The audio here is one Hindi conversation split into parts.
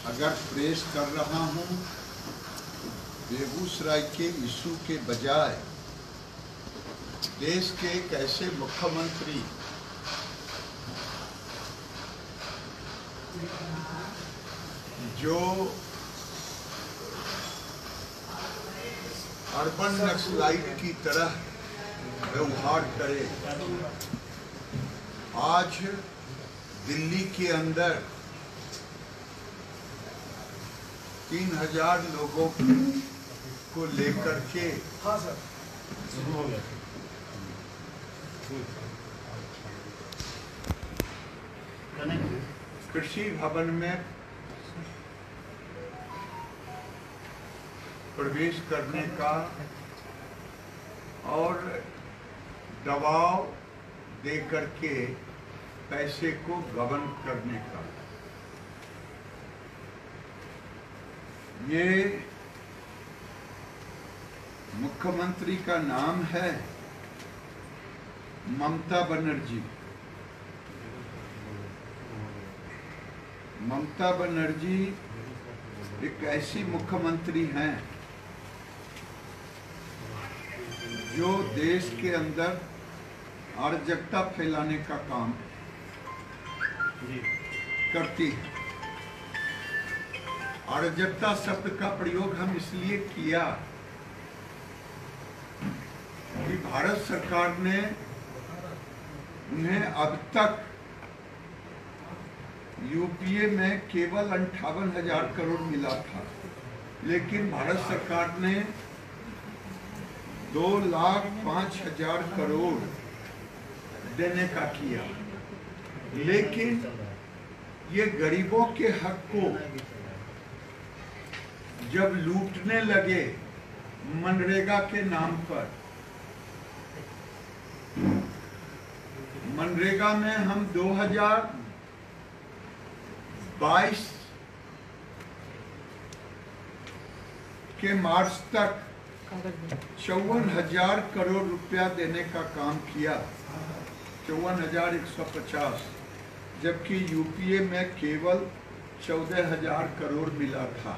अगर प्रेस कर रहा हूँ बेगूसराय के इशू के बजाय देश के एक ऐसे मुख्यमंत्री जो अर्बन नक्सलाइट की तरह व्यवहार करे, आज दिल्ली के अंदर 3000 लोगों को लेकर के कृषि भवन में प्रवेश करने का और दबाव दे करके पैसे को गबन करने का, ये मुख्यमंत्री का नाम है ममता बनर्जी। ममता बनर्जी एक ऐसी मुख्यमंत्री हैं जो देश के अंदर अराजकता फैलाने का काम करती है। अराजकता शब्द का प्रयोग हम इसलिए किया कि भारत सरकार ने उन्हें अब तक यूपीए में केवल 58,000 करोड़ मिला था, लेकिन भारत सरकार ने 2,05,000 करोड़ देने का किया। लेकिन ये गरीबों के हक को जब लूटने लगे मनरेगा के नाम पर, मनरेगा में हम 2022 के मार्च तक 54,000 करोड़ रुपया देने का काम किया, 54,150, जबकि यूपीए में केवल 14,000 करोड़ मिला था।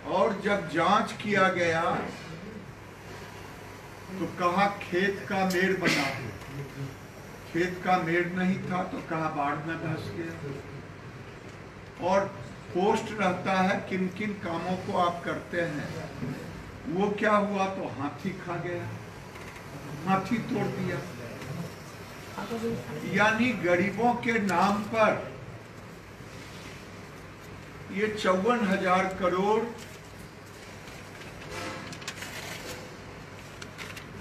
और जब जांच किया गया तो कहा खेत का मेड़ बना है, खेत का मेड़ नहीं था तो कहा बाढ़ में धंस गया। और पोस्ट रहता है किन किन कामों को आप करते हैं, वो क्या हुआ तो हाथी खा गया, हाथी तोड़ दिया। यानी गरीबों के नाम पर ये 54,000 करोड़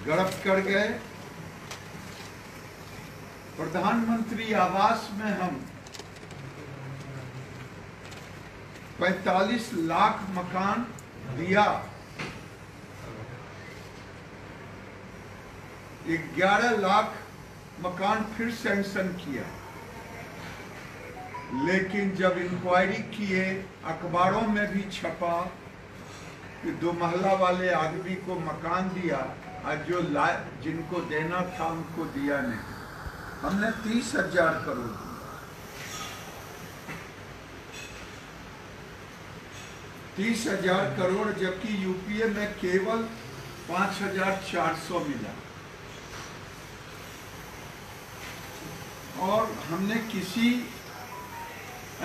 गड़प कर गए। प्रधानमंत्री आवास में हम 45 लाख मकान दिया, 11 लाख मकान फिर सैंक्शन किया, लेकिन जब इंक्वायरी किए, अखबारों में भी छपा कि 2 महला वाले आदमी को मकान दिया और जो जिनको देना था उनको दिया नहीं। हमने 30,000 करोड़ दिया, 30,000 करोड़, जबकि यूपीए में केवल 5,400 मिला। और हमने किसी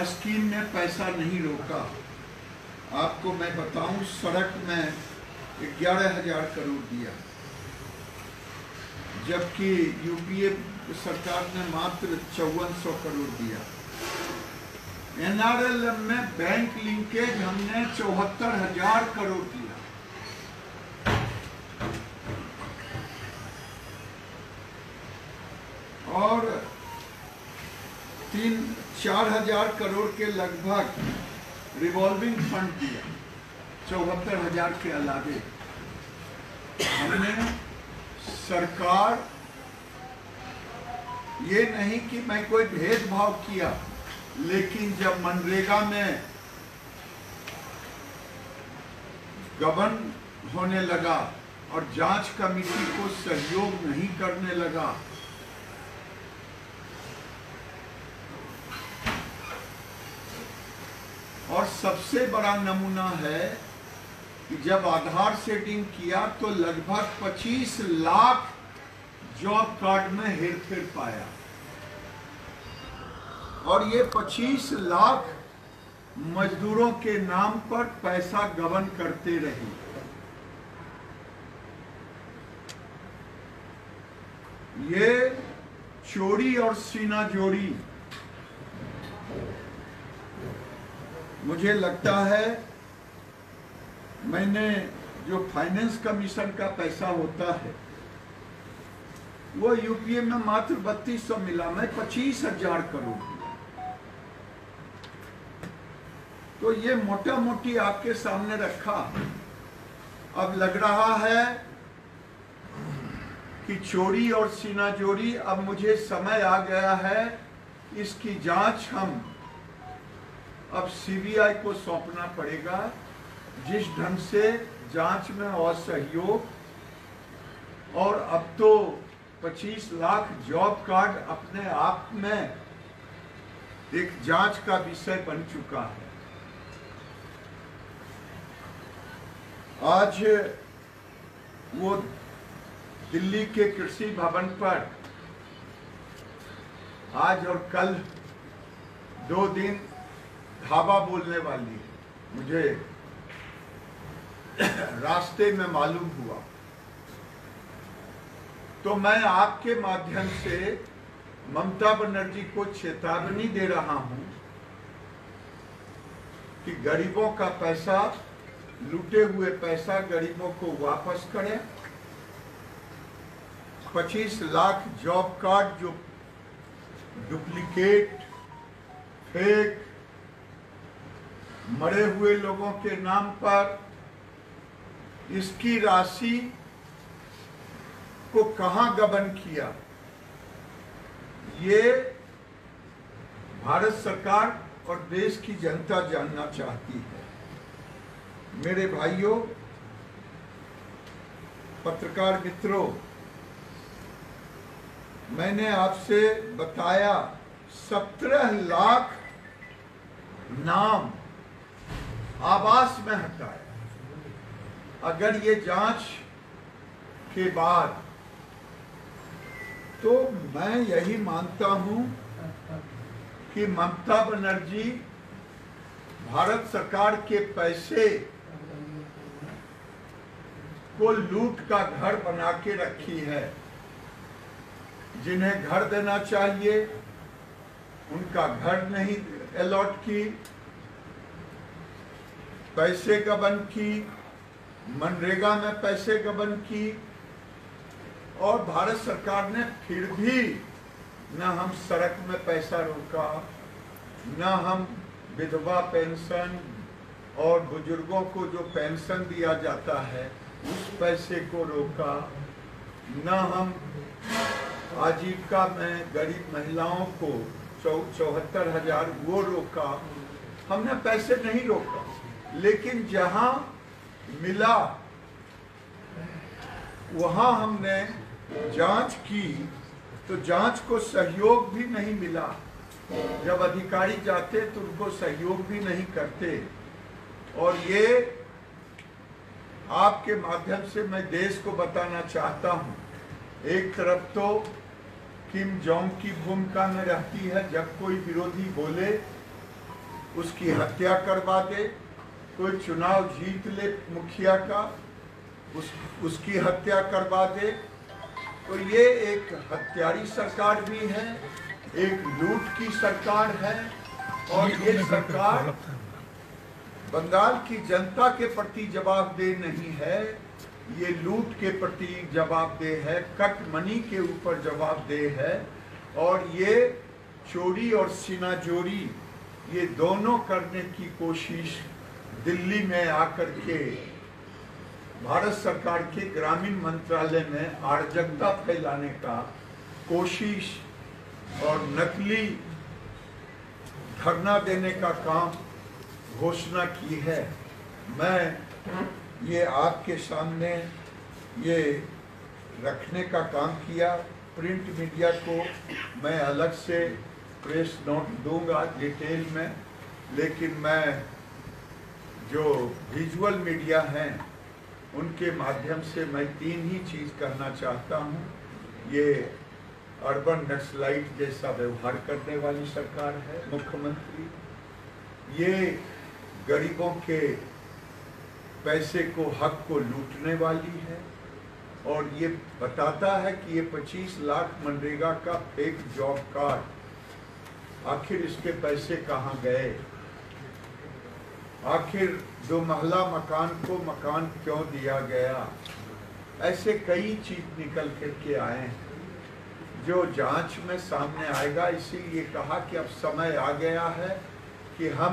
स्कीम में पैसा नहीं रोका। आपको मैं बताऊं, सड़क में 11,000 करोड़ दिया, जबकि यूपीए सरकार ने मात्र 5400 करोड़ दिया। एनआरएलएम में बैंक लिंकेज हमने 74,000 करोड़ दिया। और 3-4,000 करोड़ के लगभग रिवॉल्विंग फंड दिया, 74,000 के अलावे। हमने सरकार, ये नहीं कि मैं कोई भेदभाव किया, लेकिन जब मनरेगा में गबन होने लगा और जांच कमेटी को सहयोग नहीं करने लगा, सबसे बड़ा नमूना है कि जब आधार सेटिंग किया तो लगभग 25 लाख जॉब कार्ड में हेरफेर पाया, और ये 25 लाख मजदूरों के नाम पर पैसा गबन करते रहे। ये चोरी और सीना जोड़ी, मुझे लगता है मैंने जो फाइनेंस कमीशन का पैसा होता है वो यूपीए में मात्र 3200 मिला, मैं 25,000 करोड़ दिया। तो ये मोटा मोटी आपके सामने रखा। अब लग रहा है कि चोरी और सीना जोड़ी, अब मुझे समय आ गया है इसकी जांच हम अब सीबीआई को सौंपना पड़ेगा। जिस ढंग से जांच में असहयोग, और अब तो 25 लाख जॉब कार्ड अपने आप में एक जांच का विषय बन चुका है। आज वो दिल्ली के कृषि भवन पर आज और कल 2 दिन धावा बोलने वाली है, मुझे रास्ते में मालूम हुआ। तो मैं आपके माध्यम से ममता बनर्जी को चेतावनी दे रहा हूं कि गरीबों का पैसा, लूटे हुए पैसा गरीबों को वापस करें। 25 लाख जॉब कार्ड जो डुप्लीकेट, फेक, मरे हुए लोगों के नाम पर, इसकी राशि को कहां गबन किया, ये भारत सरकार और देश की जनता जानना चाहती है। मेरे भाइयों, पत्रकार मित्रों, मैंने आपसे बताया 17 लाख नाम आवास में हटाए। अगर ये जांच के बाद, तो मैं यही मानता हूं कि ममता बनर्जी भारत सरकार के पैसे को लूट का घर बना के रखी है। जिन्हें घर देना चाहिए उनका घर नहीं अलॉट की, पैसे गबन की, मनरेगा में पैसे गबन की, और भारत सरकार ने फिर भी न हम सड़क में पैसा रोका, न हम विधवा पेंशन और बुजुर्गों को जो पेंशन दिया जाता है उस पैसे को रोका, न हम आजीविका में गरीब महिलाओं को 74,000 वो रोका। हमने पैसे नहीं रोका, लेकिन जहां मिला वहां हमने जांच की तो जांच को सहयोग भी नहीं मिला। जब अधिकारी जाते तो उनको सहयोग भी नहीं करते। और ये आपके माध्यम से मैं देश को बताना चाहता हूं, एक तरफ तो किम जोंग की भूमिका में रहती है, जब कोई विरोधी बोले उसकी हत्या करवा दे, कोई चुनाव जीत ले मुखिया का, उसकी हत्या करवा दे। तो ये एक हत्यारी सरकार भी है, एक लूट की सरकार है, और ये सरकार बंगाल की जनता के प्रति जवाबदेह नहीं है, ये लूट के प्रति जवाबदेह है, कट मनी के ऊपर जवाबदेह है। और ये चोरी और सीनाजोरी, ये दोनों करने की कोशिश दिल्ली में आकर के भारत सरकार के ग्रामीण मंत्रालय में अराजकता फैलाने का कोशिश और नकली धरना देने का काम घोषणा की है। मैं ये आपके सामने ये रखने का काम किया। प्रिंट मीडिया को मैं अलग से प्रेस नोट दूंगा डिटेल में, लेकिन मैं जो विजुअल मीडिया हैं उनके माध्यम से मैं 3 ही चीज़ कहना चाहता हूँ। ये अर्बन नक्सलाइट जैसा व्यवहार करने वाली सरकार है मुख्यमंत्री, ये गरीबों के पैसे को, हक को लूटने वाली है, और ये बताता है कि ये 25 लाख मनरेगा का फेक जॉब कार्ड, आखिर इसके पैसे कहाँ गए, आखिर 2 महला मकान को मकान क्यों दिया गया। ऐसे कई चीज निकल करके आए हैं जो जांच में सामने आएगा। इसीलिए कहा कि अब समय आ गया है कि हम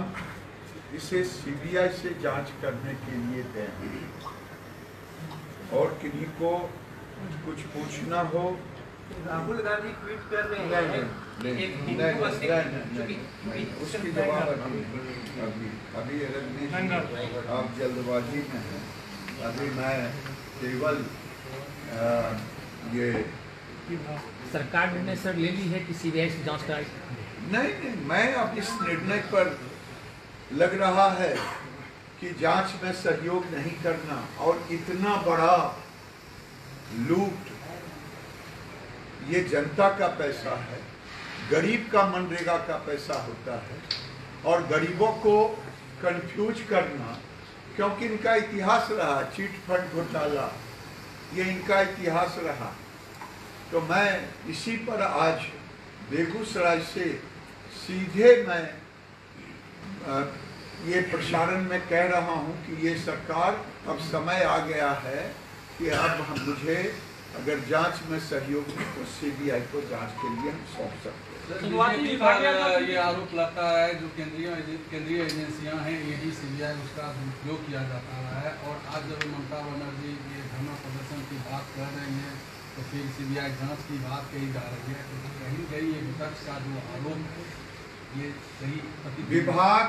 इसे सीबीआई से जांच करने के लिए दें। और किन्हीं को कुछ पूछना हो। राहुल गांधी ट्वीट कर रहे हैं उसकी जवाब अभी आप जल्दबाजी में हैं। अभी मैं केवल ये सरकार ने सर ले ली है कि सीबीआई से जांच कराई? नहीं, मैं अब इस निर्णय पर लग रहा है कि जांच में सहयोग नहीं करना, और इतना बड़ा लूट, ये जनता का पैसा है, गरीब का मनरेगा का पैसा होता है, और गरीबों को कंफ्यूज करना, क्योंकि इनका इतिहास रहा चिट फंड घोटाला, ये इनका इतिहास रहा। तो मैं इसी पर आज बेगूसराय से सीधे मैं ये प्रसारण में कह रहा हूं कि ये सरकार, अब समय आ गया है कि अब मुझे अगर जांच में सहयोग है तो सीबीआई को जांच के लिए हम सौंप सकते हैं। ये आरोप लगता है जो केंद्रीय एजेंसियां हैं, ईडी, सीबीआई, उसका दुरुपयोग किया जाता है। और आज जब ममता बनर्जी ये धरना प्रदर्शन की बात कर रही है तो फिर सीबीआई जांच की बात कही जा रही है। तो कहीं कहीं ये विपक्ष का जो आरोप है ये सही। विभाग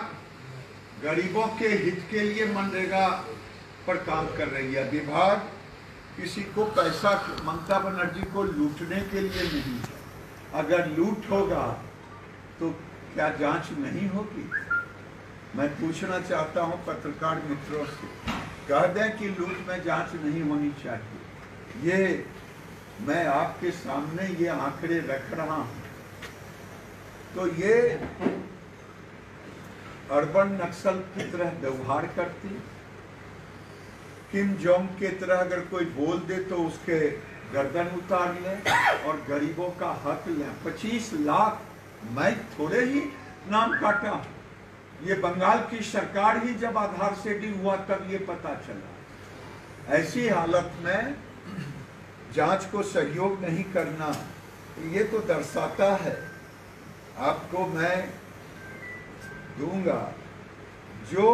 गरीबों के हित के लिए मनरेगा पर काम कर रही है। विभाग किसी को पैसा, ममता बनर्जी को लूटने के लिए नहीं है। अगर लूट होगा तो क्या जांच नहीं होगी? मैं पूछना चाहता हूं पत्रकार मित्रों से, कह दें कि लूट में जांच नहीं होनी चाहिए। ये मैं आपके सामने ये आंकड़े रख रहा हूं। तो ये अर्बन नक्सल की तरह व्यवहार करती, किम जोंग के तरह अगर कोई बोल दे तो उसके गर्दन उतार ले और गरीबों का हक ले। 25 लाख मैं थोड़े ही नाम काटा, ये बंगाल की सरकार ही जब आधार सेटिंग हुआ तब ये पता चला। ऐसी हालत में जांच को सहयोग नहीं करना, ये तो दर्शाता है, आपको मैं दूंगा, जो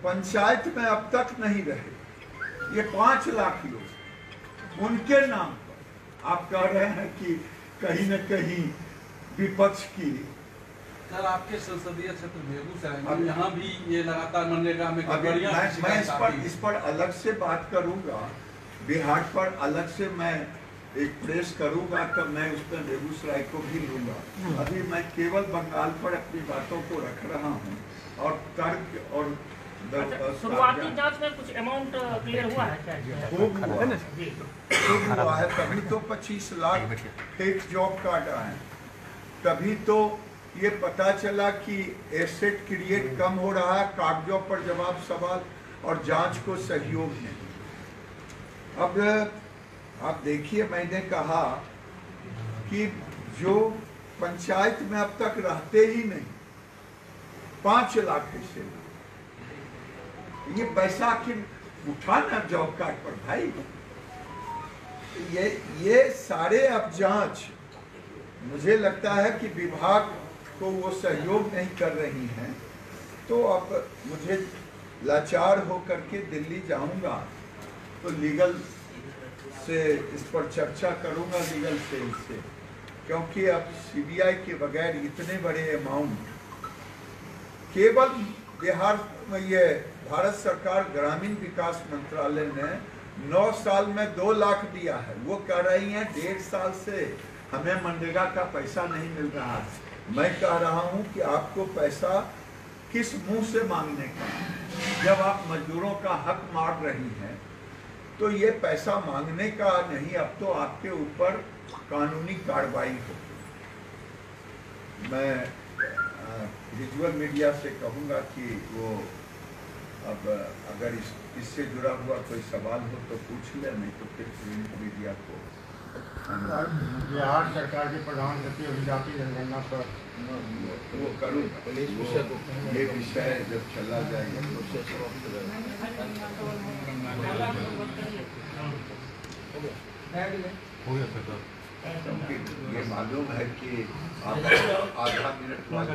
पंचायत में अब तक नहीं रहे, ये 5 लाख लोग, उनके नाम पर आप कह रहे हैं कि कहीं न कहीं विपक्ष की। सर, आपके संसदीय क्षेत्र बेगूसराय में यहाँ भी ये लगातार मनरेगा में मैं इस पर अलग से बात करूंगा, बिहार पर अलग से मैं एक प्रेस करूंगा, तब मैं उसमें बेगूसराय को भी लूंगा। अभी मैं केवल बंगाल पर अपनी बातों को रख रहा हूं, और तर्क और शुरुआती जांच में कुछ अमाउंट क्लियर हुआ है क्या? खूब हुआ है, तभी तो 25 लाख फेक जॉब कार्ड आए, तभी तो ये पता चला कि एसेट क्रिएट कम हो रहा है, कागजों पर जवाब सवाल और जांच को सहयोग नहीं। अब आप देखिए, मैंने कहा कि जो पंचायत में अब तक रहते ही नहीं, 5 लाख ऐसे, ये पैसा आखिर उठाना जॉब कार्ड पर भाई। ये सारे अब जांच, मुझे लगता है कि विभाग को वो सहयोग नहीं कर रही हैं, तो अब मुझे लाचार होकर के दिल्ली जाऊंगा तो लीगल से इस पर चर्चा करूंगा, लीगल सेल से, क्योंकि अब सीबीआई के बगैर इतने बड़े अमाउंट, केवल बिहार में ये भारत सरकार ग्रामीण विकास मंत्रालय ने 9 साल में 2 लाख दिया है। वो कह रही हैं 1.5 साल से हमें मनरेगा का पैसा नहीं मिल रहा है। मैं कह रहा हूं कि आपको पैसा किस मुंह से मांगने का, जब आप मजदूरों का हक मार रही हैं तो ये पैसा मांगने का नहीं, अब तो आपके ऊपर कानूनी कार्रवाई हो। मैं विजुअल मीडिया से कहूँगा कि वो अब अगर इससे जुड़ा हुआ कोई सवाल हो तो पूछ ले, नहीं तो फिर प्रिंट मीडिया को। बिहार सरकार के प्रधान सचिव जाति जनगणना पर वो करूँ, ये विषय जब चला जाएगा क्योंकि ये मालूम है कि आप आधा मिनट बाद